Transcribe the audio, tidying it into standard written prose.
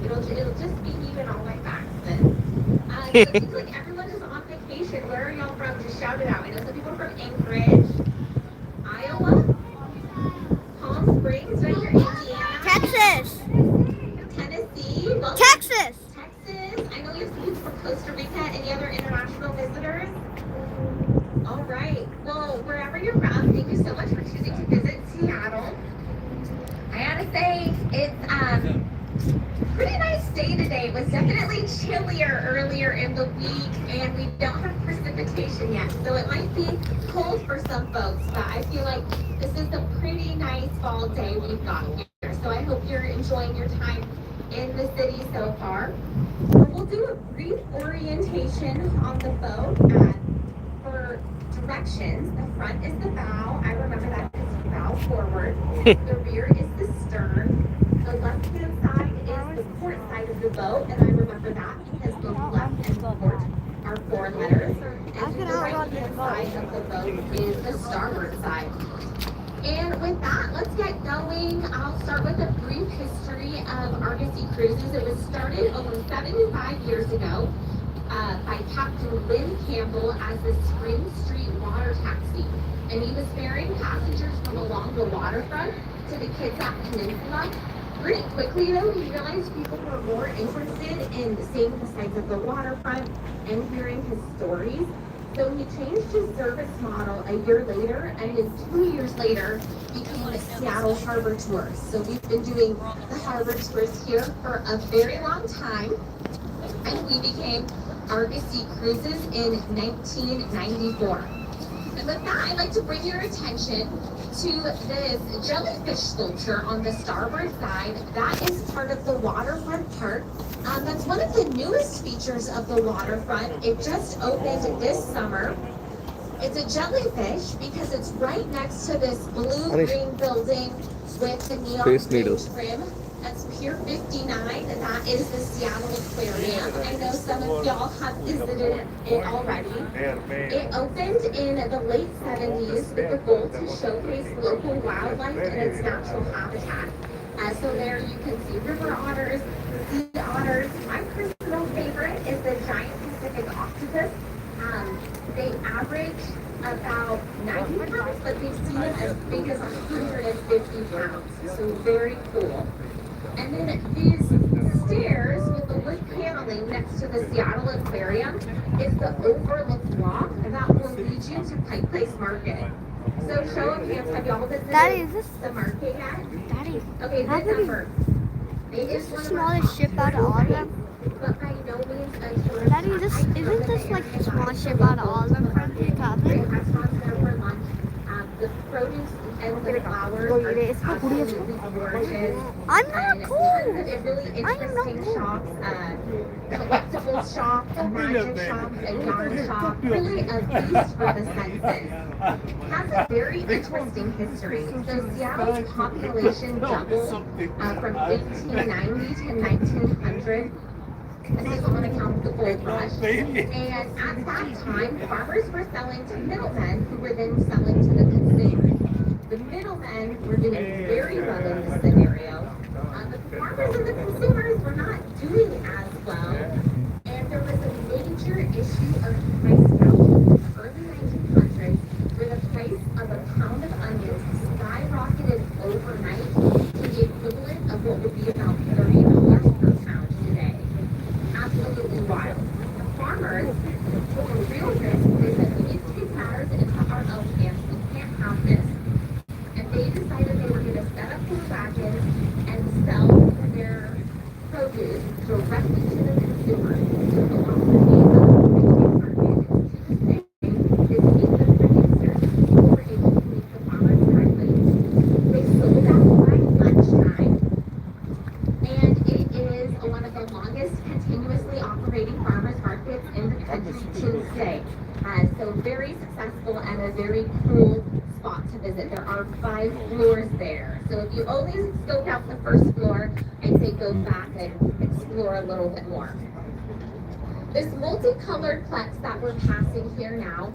It'll just be even all my facts then. So it seems like everyone is on vacation. Where are y'all from? Just shout it out. I know some people are from Anchorage, Iowa, Palm Springs, right here, Indiana, Texas. Tennessee, well, Texas. Texas. I know we have some people from Costa Rica. Any other international visitors? All right. Well, wherever you're from, thank you so much for choosing to visit Seattle. I gotta say, it's pretty nice day today. It was definitely chillier earlier in the week, and we don't have precipitation yet, so it might be cold for some folks, but I feel like this is a pretty nice fall day we've got here. So I hope you're enjoying your time in the city so far. We'll do a brief orientation on the boat for directions. The front is the bow. I remember that is bow forward. The rear is the stern. The left-hand side is the port side of the boat, and I remember that because both left and port are 4 letters. And the right-hand side of the boat is the starboard side. And with that, let's get going. I'll start with a brief history of Argosy Cruises. It was started over 75 years ago by Captain Lynn Campbell as the Spring Street Water Taxi. And he was ferrying passengers from along the waterfront to the Kitsap Peninsula. Pretty quickly, though, he realized people were more interested in seeing the sights of the waterfront and hearing his stories. So he changed his service model a year later, and then 2 years later became the Seattle Harbor Tours. So we've been doing the harbor tours here for a very long time, and we became Argosy Cruises in 1994. And with that, I'd like to bring your attention to this jellyfish sculpture on the starboard side. That is part of the waterfront park. That's one of the newest features of the waterfront. It just opened this summer. It's a jellyfish because it's right next to this blue-green building with the neon green trim. That's Pier 59. That is the Seattle Aquarium. I know some of y'all have visited it already. It opened in the late 70s with the goal to showcase local wildlife and its natural habitat. So there you can see river otters, sea otters. My personal favorite is the giant Pacific octopus. They average about 90 pounds, but they've seen them as big as 150 pounds. So very cool. And then these stairs with the wood paneling next to the Seattle Aquarium is the overlook walk that will lead you to Pike Place Market. So show of hands, have y'all visited the market yet? Daddy. Okay, good number. It is the smallest ship out of all of them. But by no means a tourist. Daddy, isn't this like the smallest ship out of all of them from the cabin? Restaurants there for lunch. The produce and the flowers are absolutely gorgeous. I'm not cool. It really interesting shops. Collectibles shop, a magic shop, a yarn shop. Really a feast for the senses. Has a very interesting history. So Seattle's population doubled from 1890 to 1900. This is on account of the gold rush. And at that time, farmers were selling to middlemen who were then selling to the consumers. The middlemen were doing very well in this scenario. But the farmers and the consumers were not doing as well. And there was a major issue of price gouging in the early 1900s where the price of a pound of onions skyrocketed overnight to the equivalent of what would be about $30 per pound today. Absolutely wild. The farmers took a real risk. They said, we need to take matters into our own hands. We can't have this. And they decided they were going to set up their wagons and sell their produce directly to the consumers. So the philosophy of the retail market to this day is meet the producers who were able to meet the farmers directly. They sold out by lunchtime. And it is one of the longest continuously operating farmers markets in the country to this day. So very successful and a very cool spot to visit. There are 5 floors there. So if you only scoped out the first floor, I'd say go back and explore a little bit more. This multicolored plex that we're passing here now